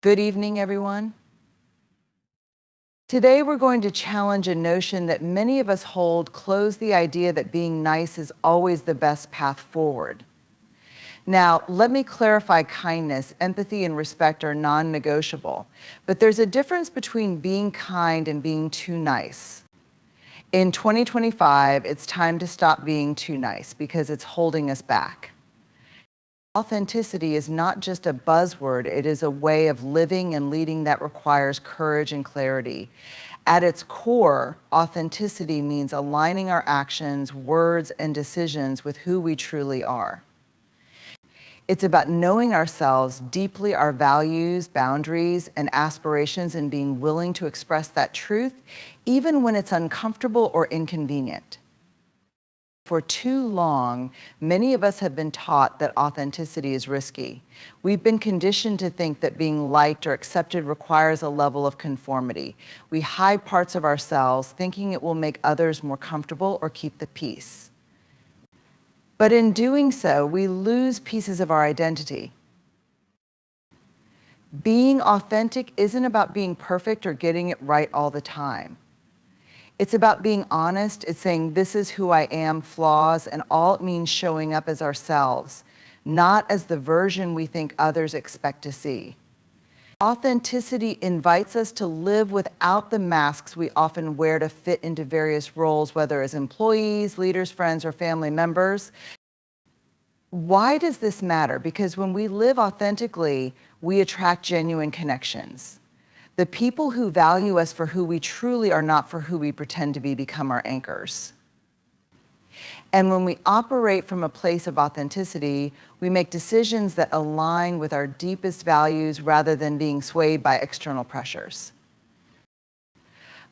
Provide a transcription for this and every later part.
Good evening, everyone. Today, we're going to challenge a notion that many of us hold close, the idea that being nice is always the best path forward. Now, let me clarify kindness, empathy, and respect are non-negotiable, but there's a difference between being kind and being too nice. In 2025, it's time to stop being too nice because it's holding us back. Authenticity is not just a buzzword, it is a way of living and leading that requires courage and clarity. At its core, authenticity means aligning our actions, words, and decisions with who we truly are. It's about knowing ourselves deeply, our values, boundaries, and aspirations, and being willing to express that truth, even when it's uncomfortable or inconvenient. For too long, many of us have been taught that authenticity is risky. We've been conditioned to think that being liked or accepted requires a level of conformity. We hide parts of ourselves, thinking it will make others more comfortable or keep the peace. But in doing so, we lose pieces of our identity. Being authentic isn't about being perfect or getting it right all the time. It's about being honest. It's saying, this is who I am, flaws, and all it means showing up as ourselves, not as the version we think others expect to see. Authenticity invites us to live without the masks we often wear to fit into various roles, whether as employees, leaders, friends, or family members. Why does this matter? Because when we live authentically, we attract genuine connections. The people who value us for who we truly are, not for who we pretend to be, become our anchors. And when we operate from a place of authenticity, we make decisions that align with our deepest values rather than being swayed by external pressures.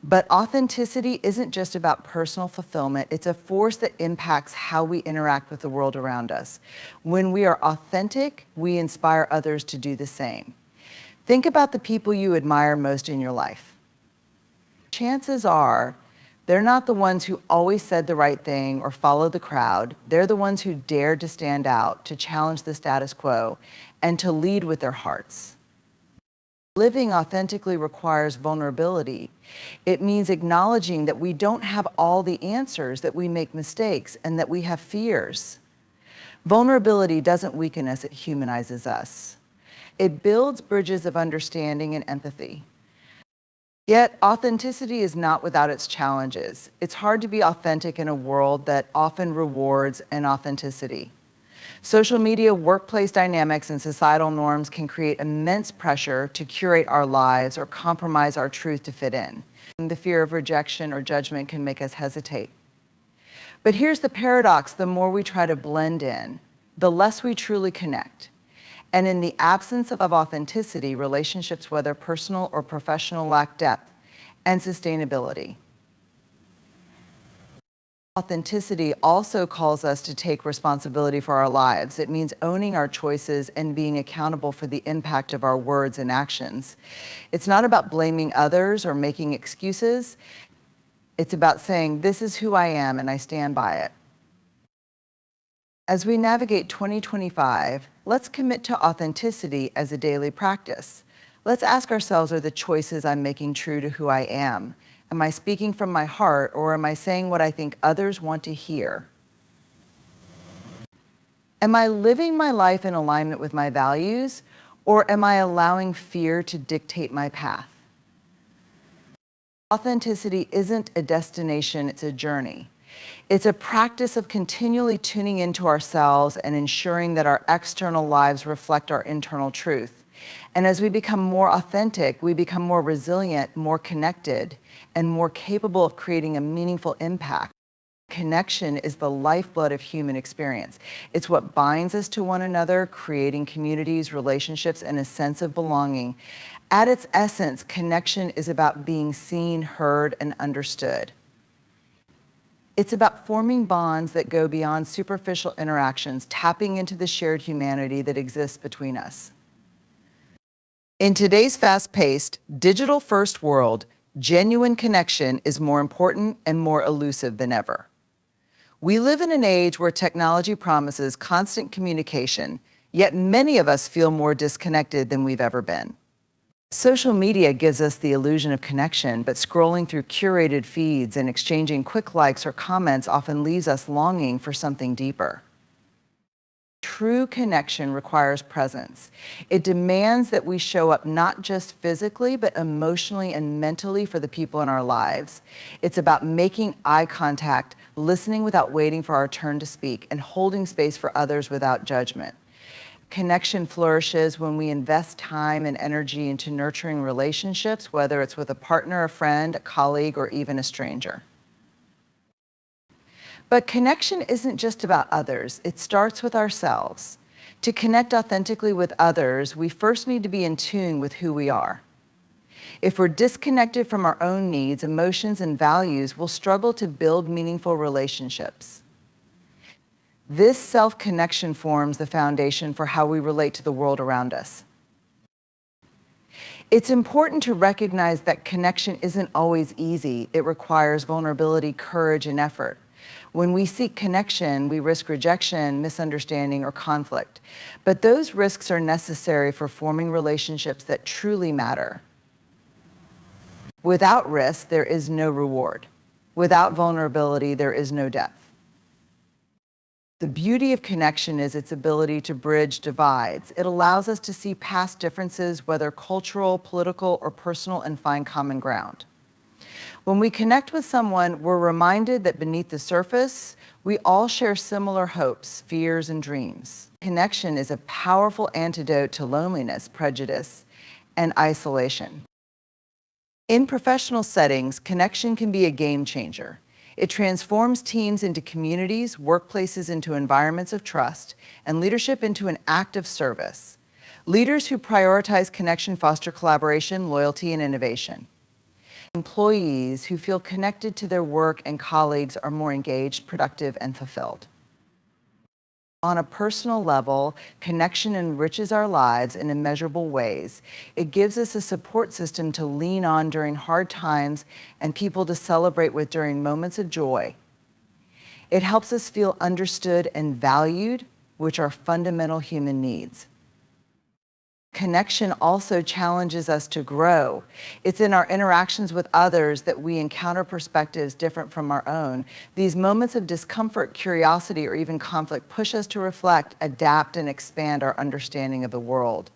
But authenticity isn't just about personal fulfillment. It's a force that impacts how we interact with the world around us. When we are authentic, we inspire others to do the same. Think about the people you admire most in your life. Chances are, they're not the ones who always said the right thing or followed the crowd. They're the ones who dared to stand out, to challenge the status quo, and to lead with their hearts. Living authentically requires vulnerability. It means acknowledging that we don't have all the answers, that we make mistakes, and that we have fears. Vulnerability doesn't weaken us, it humanizes us. It builds bridges of understanding and empathy. Yet, authenticity is not without its challenges. It's hard to be authentic in a world that often rewards inauthenticity. Social media, workplace dynamics, and societal norms can create immense pressure to curate our lives or compromise our truth to fit in. The fear of rejection or judgment can make us hesitate. But here's the paradox: the more we try to blend in, the less we truly connect. And in the absence of authenticity, relationships, whether personal or professional, lack depth and sustainability. Authenticity also calls us to take responsibility for our lives. It means owning our choices and being accountable for the impact of our words and actions. It's not about blaming others or making excuses. It's about saying, this is who I am and I stand by it. As we navigate 2025, let's commit to authenticity as a daily practice. Let's ask ourselves, are the choices I'm making true to who I am? Am I speaking from my heart, or am I saying what I think others want to hear? Am I living my life in alignment with my values, or am I allowing fear to dictate my path? Authenticity isn't a destination, it's a journey. It's a practice of continually tuning into ourselves and ensuring that our external lives reflect our internal truth. And as we become more authentic, we become more resilient, more connected, and more capable of creating a meaningful impact. Connection is the lifeblood of human experience. It's what binds us to one another, creating communities, relationships, and a sense of belonging. At its essence, connection is about being seen, heard, and understood. It's about forming bonds that go beyond superficial interactions, tapping into the shared humanity that exists between us. In today's fast-paced, digital-first world, genuine connection is more important and more elusive than ever. We live in an age where technology promises constant communication, yet many of us feel more disconnected than we've ever been. Social media gives us the illusion of connection, but scrolling through curated feeds and exchanging quick likes or comments often leaves us longing for something deeper. True connection requires presence. It demands that we show up not just physically, but emotionally and mentally for the people in our lives. It's about making eye contact, listening without waiting for our turn to speak, and holding space for others without judgment. Connection flourishes when we invest time and energy into nurturing relationships, whether it's with a partner, a friend, a colleague, or even a stranger. But connection isn't just about others. It starts with ourselves. To connect authentically with others, we first need to be in tune with who we are. If we're disconnected from our own needs, emotions, and values, we'll struggle to build meaningful relationships. This self-connection forms the foundation for how we relate to the world around us. It's important to recognize that connection isn't always easy. It requires vulnerability, courage, and effort. When we seek connection, we risk rejection, misunderstanding, or conflict. But those risks are necessary for forming relationships that truly matter. Without risk, there is no reward. Without vulnerability, there is no depth. The beauty of connection is its ability to bridge divides. It allows us to see past differences, whether cultural, political, or personal, and find common ground. When we connect with someone, we're reminded that beneath the surface, we all share similar hopes, fears, and dreams. Connection is a powerful antidote to loneliness, prejudice, and isolation. In professional settings, connection can be a game changer. It transforms teams into communities, workplaces into environments of trust, and leadership into an act of service. Leaders who prioritize connection foster collaboration, loyalty, and innovation. Employees who feel connected to their work and colleagues are more engaged, productive, and fulfilled. On a personal level, connection enriches our lives in immeasurable ways. It gives us a support system to lean on during hard times and people to celebrate with during moments of joy. It helps us feel understood and valued, which are fundamental human needs. Connection also challenges us to grow. It's in our interactions with others that we encounter perspectives different from our own. These moments of discomfort, curiosity, or even conflict push us to reflect, adapt, and expand our understanding of the world.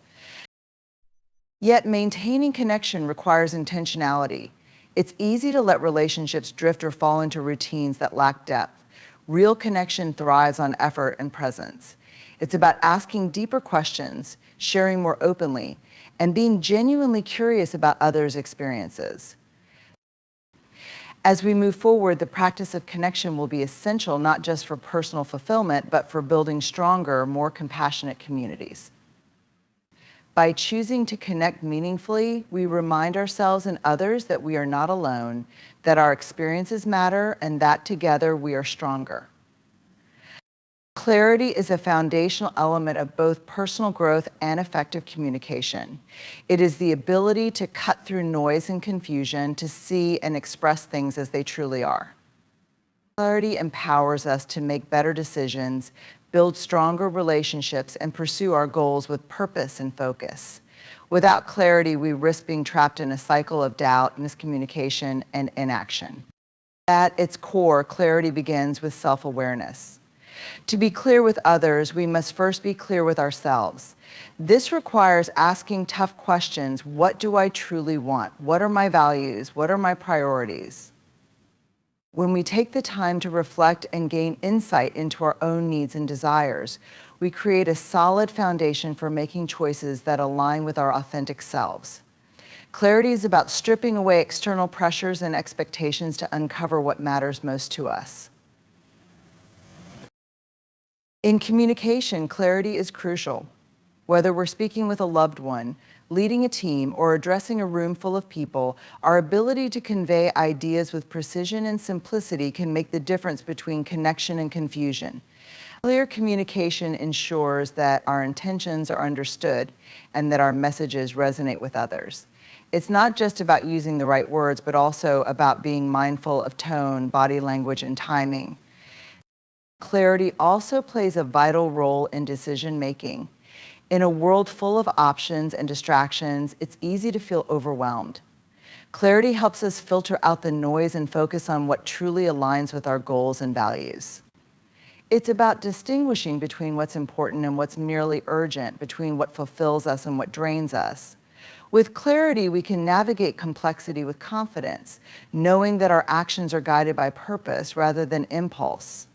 Yet maintaining connection requires intentionality. It's easy to let relationships drift or fall into routines that lack depth. Real connection thrives on effort and presence. It's about asking deeper questions, sharing more openly, and being genuinely curious about others' experiences. As we move forward, the practice of connection will be essential not just for personal fulfillment, but for building stronger, more compassionate communities. By choosing to connect meaningfully, we remind ourselves and others that we are not alone, that our experiences matter, and that together we are stronger. Clarity is a foundational element of both personal growth and effective communication. It is the ability to cut through noise and confusion, to see and express things as they truly are. Clarity empowers us to make better decisions, build stronger relationships, and pursue our goals with purpose and focus. Without clarity, we risk being trapped in a cycle of doubt, miscommunication, and inaction. At its core, clarity begins with self-awareness. To be clear with others, we must first be clear with ourselves. This requires asking tough questions. What do I truly want? What are my values? What are my priorities? When we take the time to reflect and gain insight into our own needs and desires, we create a solid foundation for making choices that align with our authentic selves. Clarity is about stripping away external pressures and expectations to uncover what matters most to us. In communication, clarity is crucial. Whether we're speaking with a loved one, leading a team, or addressing a room full of people, our ability to convey ideas with precision and simplicity can make the difference between connection and confusion. Clear communication ensures that our intentions are understood and that our messages resonate with others. It's not just about using the right words, but also about being mindful of tone, body language, and timing. Clarity also plays a vital role in decision-making. In a world full of options and distractions, it's easy to feel overwhelmed. Clarity helps us filter out the noise and focus on what truly aligns with our goals and values. It's about distinguishing between what's important and what's merely urgent, between what fulfills us and what drains us. With clarity, we can navigate complexity with confidence, knowing that our actions are guided by purpose rather than impulse.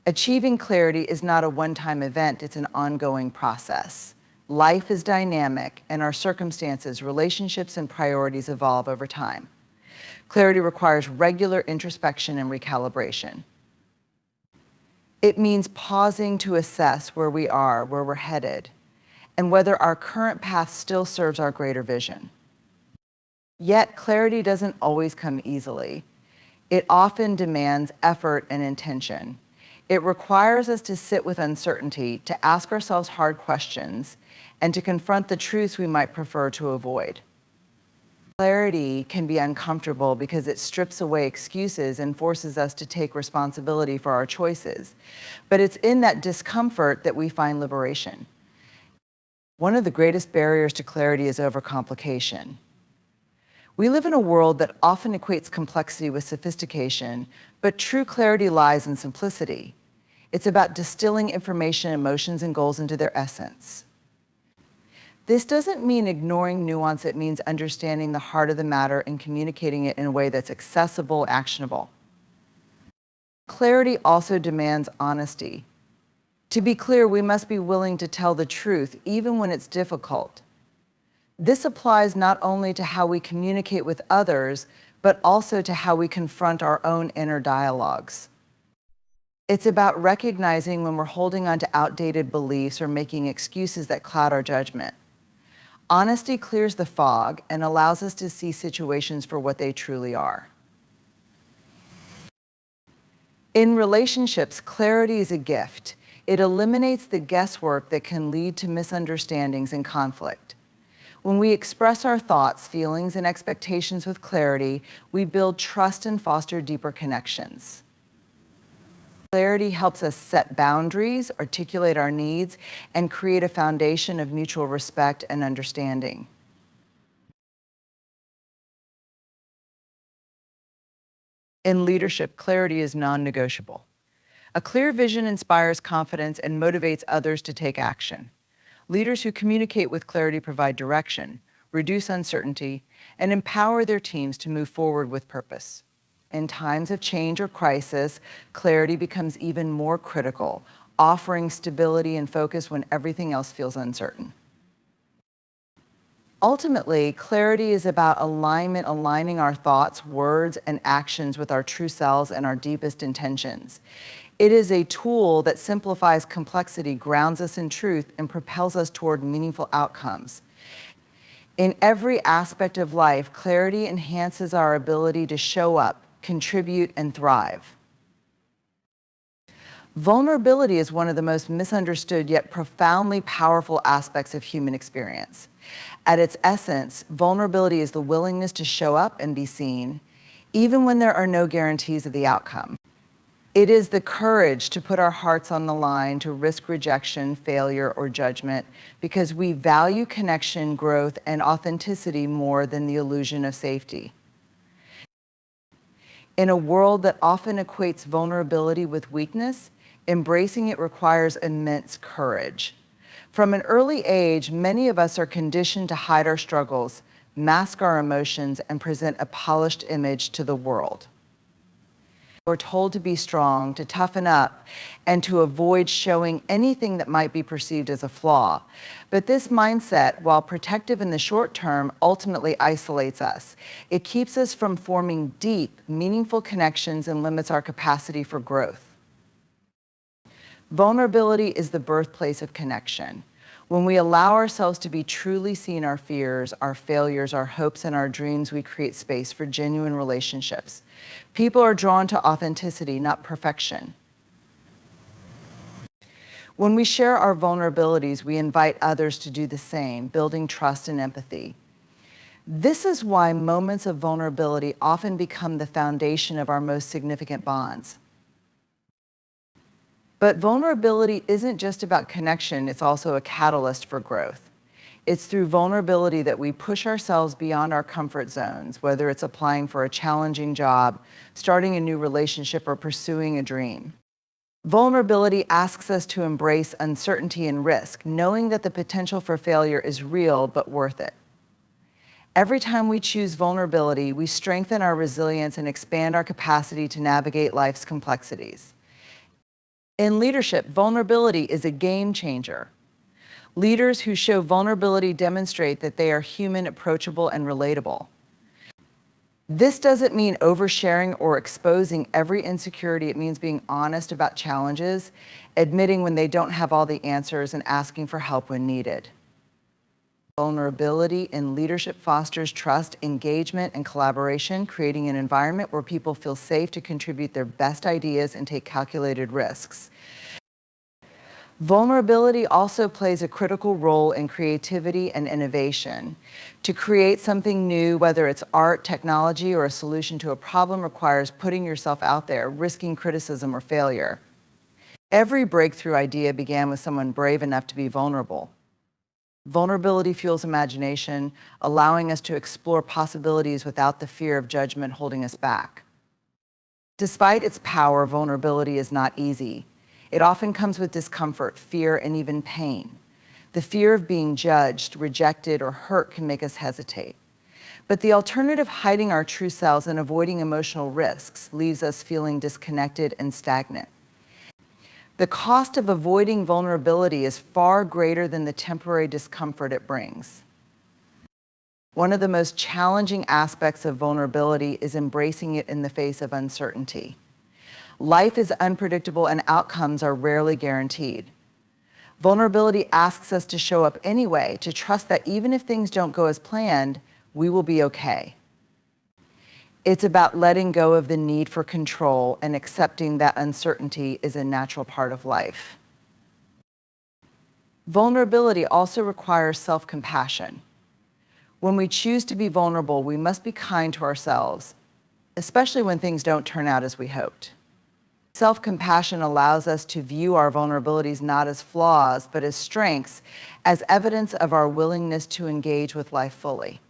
Achieving clarity is not a one-time event, it's an ongoing process. Life is dynamic, and our circumstances, relationships, and priorities evolve over time. Clarity requires regular introspection and recalibration. It means pausing to assess where we are, where we're headed, and whether our current path still serves our greater vision. Yet, clarity doesn't always come easily. It often demands effort and intention. It requires us to sit with uncertainty, to ask ourselves hard questions, and to confront the truths we might prefer to avoid. Clarity can be uncomfortable because it strips away excuses and forces us to take responsibility for our choices. But it's in that discomfort that we find liberation. One of the greatest barriers to clarity is overcomplication. We live in a world that often equates complexity with sophistication, but true clarity lies in simplicity. It's about distilling information, emotions, and goals into their essence. This doesn't mean ignoring nuance, it means understanding the heart of the matter and communicating it in a way that's accessible, actionable. Clarity also demands honesty. To be clear, we must be willing to tell the truth, even when it's difficult. This applies not only to how we communicate with others, but also to how we confront our own inner dialogues. It's about recognizing when we're holding on to outdated beliefs or making excuses that cloud our judgment. Honesty clears the fog and allows us to see situations for what they truly are. In relationships, clarity is a gift. It eliminates the guesswork that can lead to misunderstandings and conflict. When we express our thoughts, feelings, and expectations with clarity, we build trust and foster deeper connections. Clarity helps us set boundaries, articulate our needs, and create a foundation of mutual respect and understanding. In leadership, clarity is non-negotiable. A clear vision inspires confidence and motivates others to take action. Leaders who communicate with clarity provide direction, reduce uncertainty, and empower their teams to move forward with purpose. In times of change or crisis, clarity becomes even more critical, offering stability and focus when everything else feels uncertain. Ultimately, clarity is about alignment, aligning our thoughts, words, and actions with our true selves and our deepest intentions. It is a tool that simplifies complexity, grounds us in truth, and propels us toward meaningful outcomes. In every aspect of life, clarity enhances our ability to show up, contribute, and thrive. Vulnerability is one of the most misunderstood yet profoundly powerful aspects of human experience. At its essence, vulnerability is the willingness to show up and be seen, even when there are no guarantees of the outcome. It is the courage to put our hearts on the line, to risk rejection, failure, or judgment, because we value connection, growth, and authenticity more than the illusion of safety. In a world that often equates vulnerability with weakness, embracing it requires immense courage. From an early age, many of us are conditioned to hide our struggles, mask our emotions, and present a polished image to the world. We're told to be strong, to toughen up, and to avoid showing anything that might be perceived as a flaw. But this mindset, while protective in the short term, ultimately isolates us. It keeps us from forming deep, meaningful connections and limits our capacity for growth. Vulnerability is the birthplace of connection. When we allow ourselves to be truly seen, our fears, our failures, our hopes, and our dreams, we create space for genuine relationships. People are drawn to authenticity, not perfection. When we share our vulnerabilities, we invite others to do the same, building trust and empathy. This is why moments of vulnerability often become the foundation of our most significant bonds. But vulnerability isn't just about connection, it's also a catalyst for growth. It's through vulnerability that we push ourselves beyond our comfort zones, whether it's applying for a challenging job, starting a new relationship, or pursuing a dream. Vulnerability asks us to embrace uncertainty and risk, knowing that the potential for failure is real but worth it. Every time we choose vulnerability, we strengthen our resilience and expand our capacity to navigate life's complexities. In leadership, vulnerability is a game changer. Leaders who show vulnerability demonstrate that they are human, approachable, and relatable. This doesn't mean oversharing or exposing every insecurity. It means being honest about challenges, admitting when they don't have all the answers, and asking for help when needed. Vulnerability in leadership fosters trust, engagement, and collaboration, creating an environment where people feel safe to contribute their best ideas and take calculated risks. Vulnerability also plays a critical role in creativity and innovation. To create something new, whether it's art, technology, or a solution to a problem, requires putting yourself out there, risking criticism or failure. Every breakthrough idea began with someone brave enough to be vulnerable. Vulnerability fuels imagination, allowing us to explore possibilities without the fear of judgment holding us back. Despite its power, vulnerability is not easy. It often comes with discomfort, fear, and even pain. The fear of being judged, rejected, or hurt can make us hesitate. But the alternative, hiding our true selves and avoiding emotional risks, leaves us feeling disconnected and stagnant. The cost of avoiding vulnerability is far greater than the temporary discomfort it brings. One of the most challenging aspects of vulnerability is embracing it in the face of uncertainty. Life is unpredictable and outcomes are rarely guaranteed. Vulnerability asks us to show up anyway, to trust that even if things don't go as planned, we will be okay. It's about letting go of the need for control and accepting that uncertainty is a natural part of life. Vulnerability also requires self-compassion. When we choose to be vulnerable, we must be kind to ourselves, especially when things don't turn out as we hoped. Self-compassion allows us to view our vulnerabilities not as flaws, but as strengths, as evidence of our willingness to engage with life fully.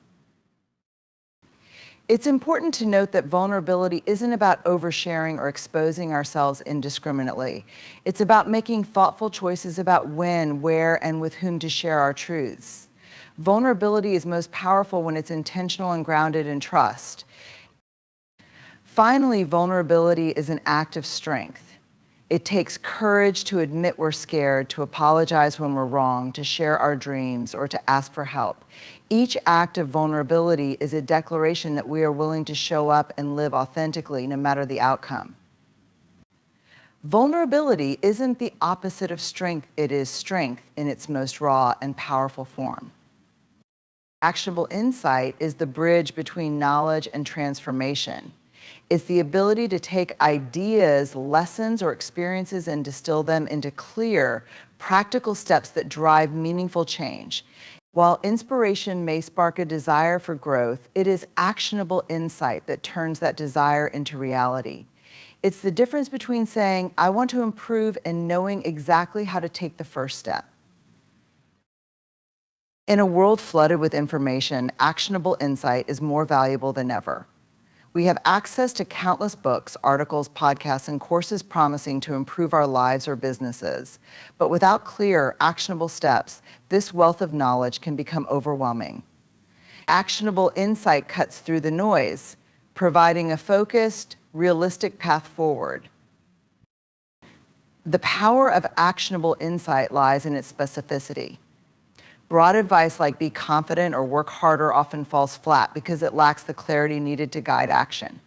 It's important to note that vulnerability isn't about oversharing or exposing ourselves indiscriminately. It's about making thoughtful choices about when, where, and with whom to share our truths. Vulnerability is most powerful when it's intentional and grounded in trust. Finally, vulnerability is an act of strength. It takes courage to admit we're scared, to apologize when we're wrong, to share our dreams, or to ask for help. Each act of vulnerability is a declaration that we are willing to show up and live authentically, no matter the outcome. Vulnerability isn't the opposite of strength, it is strength in its most raw and powerful form. Actionable insight is the bridge between knowledge and transformation. It's the ability to take ideas, lessons, or experiences and distill them into clear, practical steps that drive meaningful change. While inspiration may spark a desire for growth, it is actionable insight that turns that desire into reality. It's the difference between saying, "I want to improve," and knowing exactly how to take the first step. In a world flooded with information, actionable insight is more valuable than ever. We have access to countless books, articles, podcasts, and courses promising to improve our lives or businesses. But without clear, actionable steps, this wealth of knowledge can become overwhelming. Actionable insight cuts through the noise, providing a focused, realistic path forward. The power of actionable insight lies in its specificity. Broad advice like be confident or work harder often falls flat because it lacks the clarity needed to guide action.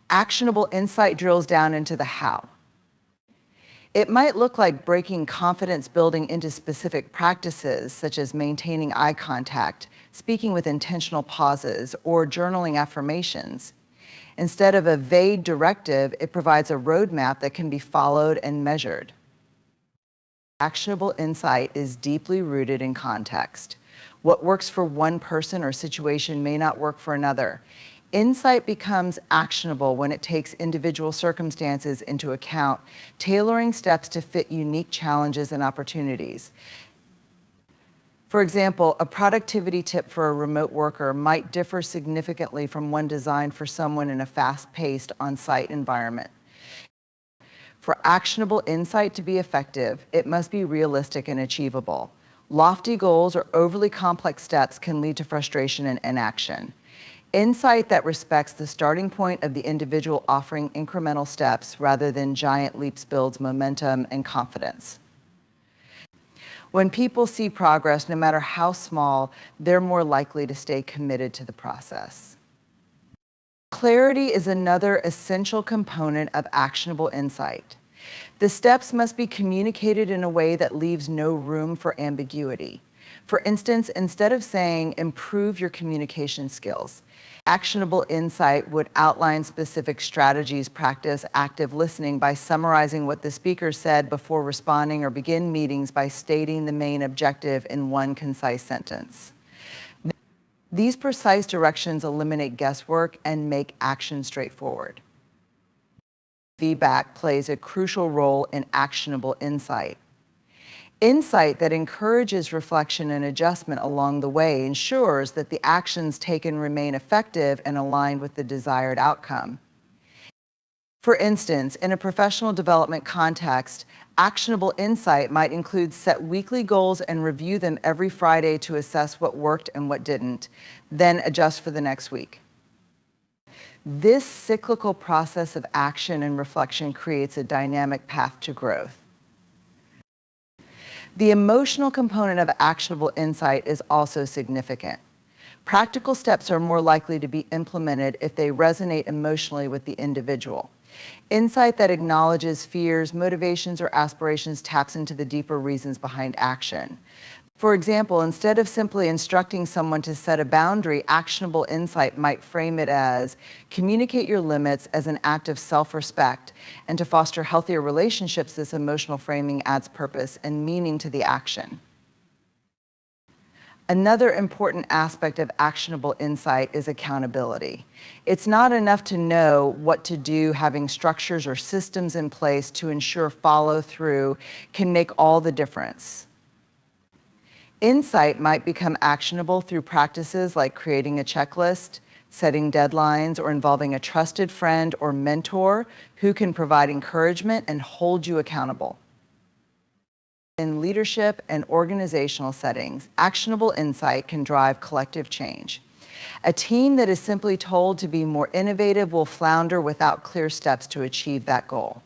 Actionable insight drills down into the how. It might look like breaking confidence building into specific practices, such as maintaining eye contact, speaking with intentional pauses, or journaling affirmations. Instead of a vague directive, it provides a roadmap that can be followed and measured. Actionable insight is deeply rooted in context. What works for one person or situation may not work for another. Insight becomes actionable when it takes individual circumstances into account, tailoring steps to fit unique challenges and opportunities. For example, a productivity tip for a remote worker might differ significantly from one designed for someone in a fast-paced on-site environment. For actionable insight to be effective, it must be realistic and achievable. Lofty goals or overly complex steps can lead to frustration and inaction. Insight that respects the starting point of the individual offering incremental steps rather than giant leaps builds momentum and confidence. When people see progress, no matter how small, they're more likely to stay committed to the process. Clarity is another essential component of actionable insight. The steps must be communicated in a way that leaves no room for ambiguity. For instance, instead of saying, improve your communication skills, actionable insight would outline specific strategies, practice active listening by summarizing what the speaker said before responding, or begin meetings by stating the main objective in one concise sentence. These precise directions eliminate guesswork and make action straightforward. Feedback plays a crucial role in actionable insight. Insight that encourages reflection and adjustment along the way ensures that the actions taken remain effective and aligned with the desired outcome. For instance, in a professional development context, actionable insight might include set weekly goals and review them every Friday to assess what worked and what didn't, then adjust for the next week. This cyclical process of action and reflection creates a dynamic path to growth. The emotional component of actionable insight is also significant. Practical steps are more likely to be implemented if they resonate emotionally with the individual. Insight that acknowledges fears, motivations, or aspirations taps into the deeper reasons behind action. For example, instead of simply instructing someone to set a boundary, actionable insight might frame it as communicate your limits as an act of self-respect, and to foster healthier relationships, this emotional framing adds purpose and meaning to the action. Another important aspect of actionable insight is accountability. It's not enough to know what to do. Having structures or systems in place to ensure follow-through can make all the difference. Insight might become actionable through practices like creating a checklist, setting deadlines, or involving a trusted friend or mentor who can provide encouragement and hold you accountable. In leadership and organizational settings, actionable insight can drive collective change. A team that is simply told to be more innovative will flounder without clear steps to achieve that goal.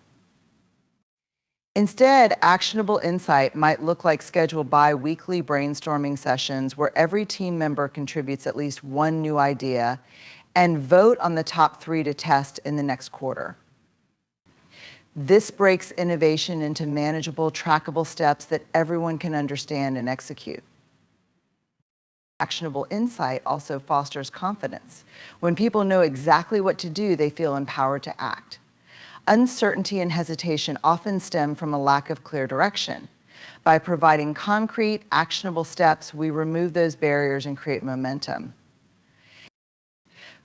Instead, actionable insight might look like scheduled bi-weekly brainstorming sessions where every team member contributes at least one new idea and vote on the top 3 to test in the next quarter. This breaks innovation into manageable, trackable steps that everyone can understand and execute. Actionable insight also fosters confidence. When people know exactly what to do, they feel empowered to act. Uncertainty and hesitation often stem from a lack of clear direction. By providing concrete, actionable steps, we remove those barriers and create momentum.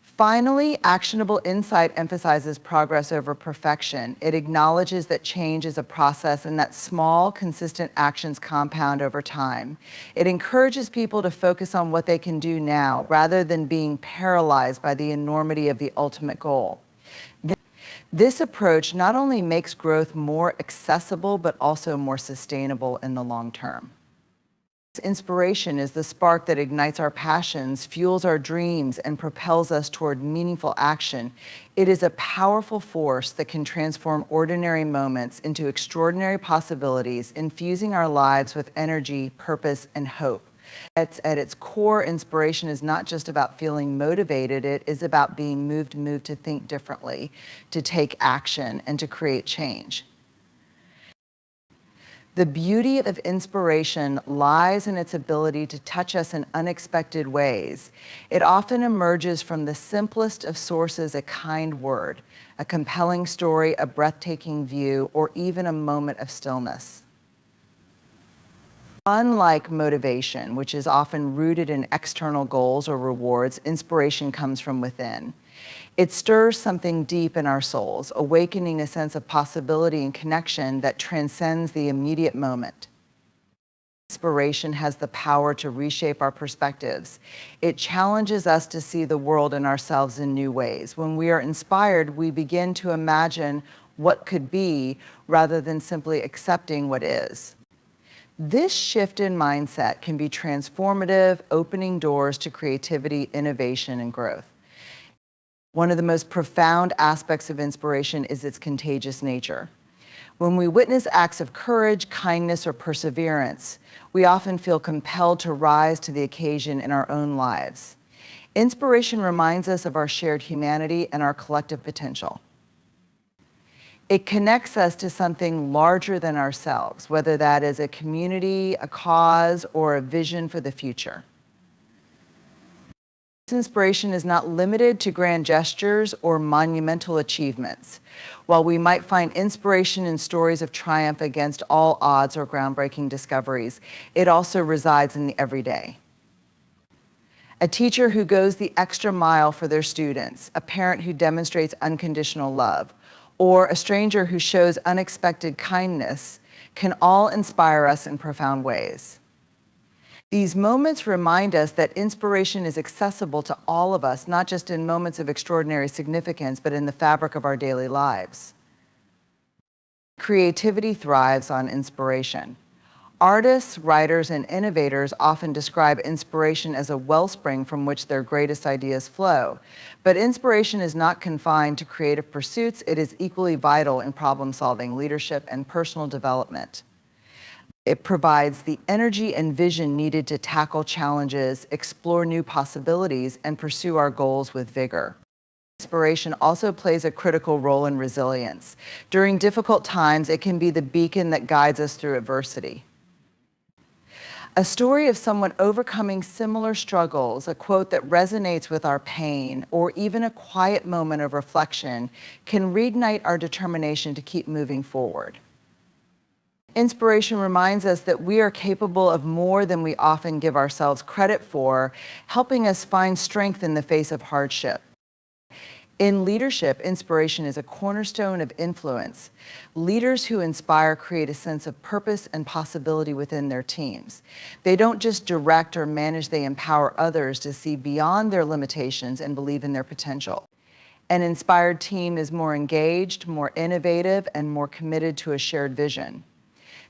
Finally, actionable insight emphasizes progress over perfection. It acknowledges that change is a process and that small, consistent actions compound over time. It encourages people to focus on what they can do now rather than being paralyzed by the enormity of the ultimate goal. This approach not only makes growth more accessible, but also more sustainable in the long term. Inspiration is the spark that ignites our passions, fuels our dreams, and propels us toward meaningful action. It is a powerful force that can transform ordinary moments into extraordinary possibilities, infusing our lives with energy, purpose, and hope. At its core, inspiration is not just about feeling motivated, it is about being moved to think differently, to take action, and to create change. The beauty of inspiration lies in its ability to touch us in unexpected ways. It often emerges from the simplest of sources: a kind word, a compelling story, a breathtaking view, or even a moment of stillness. Unlike motivation, which is often rooted in external goals or rewards, inspiration comes from within. It stirs something deep in our souls, awakening a sense of possibility and connection that transcends the immediate moment. Inspiration has the power to reshape our perspectives. It challenges us to see the world and ourselves in new ways. When we are inspired, we begin to imagine what could be rather than simply accepting what is. This shift in mindset can be transformative, opening doors to creativity, innovation, and growth. One of the most profound aspects of inspiration is its contagious nature. When we witness acts of courage, kindness, or perseverance, we often feel compelled to rise to the occasion in our own lives. Inspiration reminds us of our shared humanity and our collective potential. It connects us to something larger than ourselves, whether that is a community, a cause, or a vision for the future. Inspiration is not limited to grand gestures or monumental achievements. While we might find inspiration in stories of triumph against all odds or groundbreaking discoveries, it also resides in the everyday. A teacher who goes the extra mile for their students, a parent who demonstrates unconditional love, or a stranger who shows unexpected kindness can all inspire us in profound ways. These moments remind us that inspiration is accessible to all of us, not just in moments of extraordinary significance, but in the fabric of our daily lives. Creativity thrives on inspiration. Artists, writers, and innovators often describe inspiration as a wellspring from which their greatest ideas flow. But inspiration is not confined to creative pursuits. It is equally vital in problem-solving, leadership, and personal development. It provides the energy and vision needed to tackle challenges, explore new possibilities, and pursue our goals with vigor. Inspiration also plays a critical role in resilience. During difficult times, it can be the beacon that guides us through adversity. A story of someone overcoming similar struggles, a quote that resonates with our pain, or even a quiet moment of reflection can reignite our determination to keep moving forward. Inspiration reminds us that we are capable of more than we often give ourselves credit for, helping us find strength in the face of hardship. In leadership, inspiration is a cornerstone of influence. Leaders who inspire create a sense of purpose and possibility within their teams. They don't just direct or manage, they empower others to see beyond their limitations and believe in their potential. An inspired team is more engaged, more innovative, and more committed to a shared vision.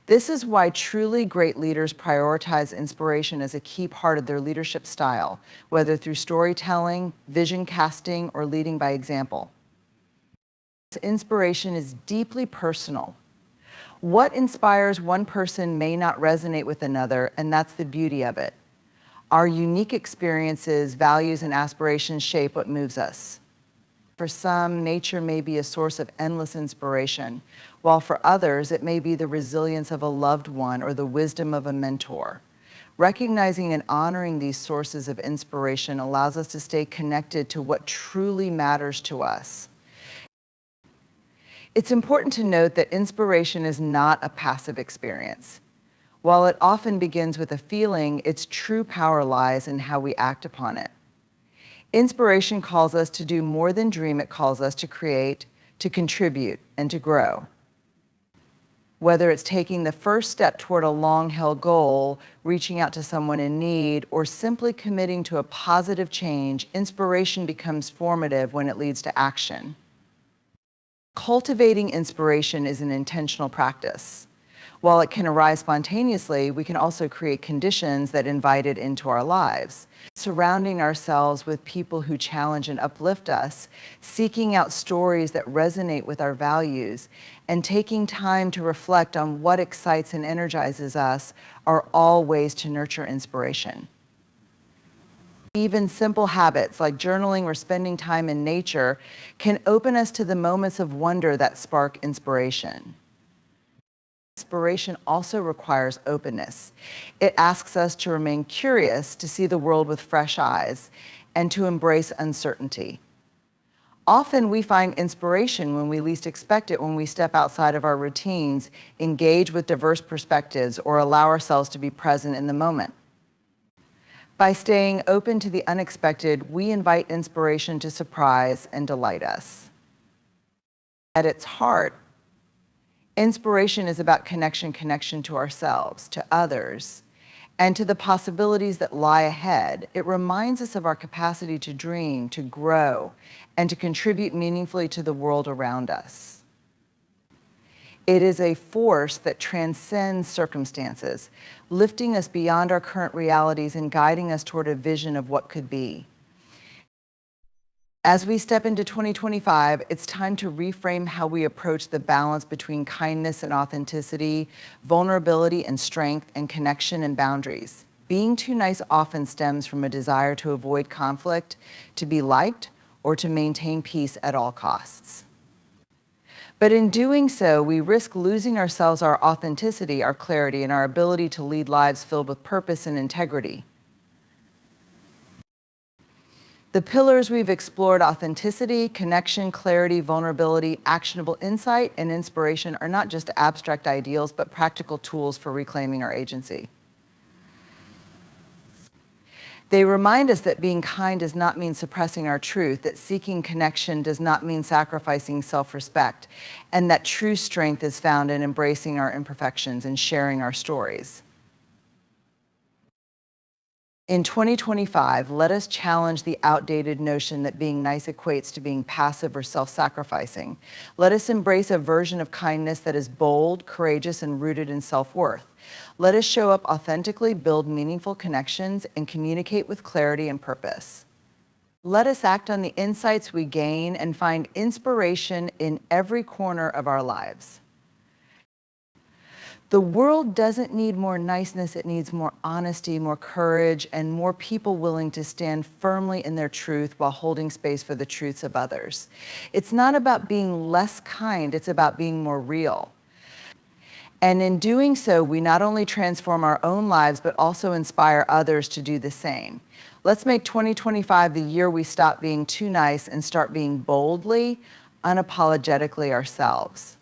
This is why truly great leaders prioritize inspiration as a key part of their leadership style, whether through storytelling, vision casting, or leading by example. Inspiration is deeply personal. What inspires one person may not resonate with another, and that's the beauty of it. Our unique experiences, values, and aspirations shape what moves us. For some, nature may be a source of endless inspiration, while for others, it may be the resilience of a loved one or the wisdom of a mentor. Recognizing and honoring these sources of inspiration allows us to stay connected to what truly matters to us. It's important to note that inspiration is not a passive experience. While it often begins with a feeling, its true power lies in how we act upon it. Inspiration calls us to do more than dream. It calls us to create, to contribute, and to grow. Whether it's taking the first step toward a long-held goal, reaching out to someone in need, or simply committing to a positive change, inspiration becomes formative when it leads to action. Cultivating inspiration is an intentional practice. While it can arise spontaneously, we can also create conditions that invite it into our lives. Surrounding ourselves with people who challenge and uplift us, seeking out stories that resonate with our values, and taking time to reflect on what excites and energizes us are all ways to nurture inspiration. Even simple habits like journaling or spending time in nature can open us to the moments of wonder that spark inspiration. Inspiration also requires openness. It asks us to remain curious, to see the world with fresh eyes, and to embrace uncertainty. Often we find inspiration when we least expect it, when we step outside of our routines, engage with diverse perspectives, or allow ourselves to be present in the moment. By staying open to the unexpected, we invite inspiration to surprise and delight us. At its heart, inspiration is about connection to ourselves, to others, and to the possibilities that lie ahead. It reminds us of our capacity to dream, to grow, and to contribute meaningfully to the world around us. It is a force that transcends circumstances, lifting us beyond our current realities and guiding us toward a vision of what could be. As we step into 2025, it's time to reframe how we approach the balance between kindness and authenticity, vulnerability and strength, and connection and boundaries. Being too nice often stems from a desire to avoid conflict, to be liked, or to maintain peace at all costs. But in doing so, we risk losing ourselves, our authenticity, our clarity, and our ability to lead lives filled with purpose and integrity. The pillars we've explored, authenticity, connection, clarity, vulnerability, actionable insight, and inspiration, are not just abstract ideals, but practical tools for reclaiming our agency. They remind us that being kind does not mean suppressing our truth, that seeking connection does not mean sacrificing self-respect, and that true strength is found in embracing our imperfections and sharing our stories. In 2025, let us challenge the outdated notion that being nice equates to being passive or self-sacrificing. Let us embrace a version of kindness that is bold, courageous, and rooted in self-worth. Let us show up authentically, build meaningful connections, and communicate with clarity and purpose. Let us act on the insights we gain and find inspiration in every corner of our lives. The world doesn't need more niceness, it needs more honesty, more courage, and more people willing to stand firmly in their truth while holding space for the truths of others. It's not about being less kind, it's about being more real. And in doing so, we not only transform our own lives, but also inspire others to do the same. Let's make 2025 the year we stop being too nice and start being boldly, unapologetically ourselves.